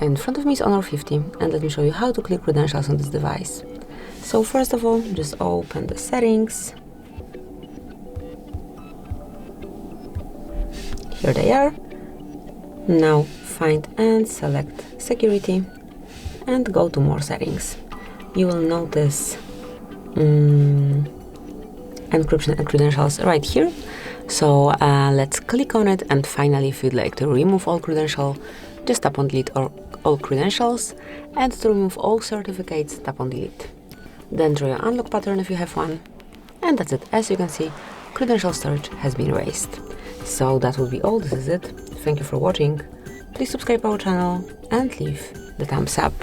In front of me is Honor 50, and let me show you how to clear credentials on this device. So first of all, just open the settings. Here they are. Now find and select security and go to more settings. You will notice encryption and credentials right here. So let's click on it, and finally, if you'd like to remove all credentials, just tap on delete all credentials, and to remove all certificates, tap on delete. Then draw your unlock pattern if you have one, and that's it. As you can see, credential storage has been erased. So that will be all. This is it. Thank you for watching. Please subscribe our channel and leave the thumbs up.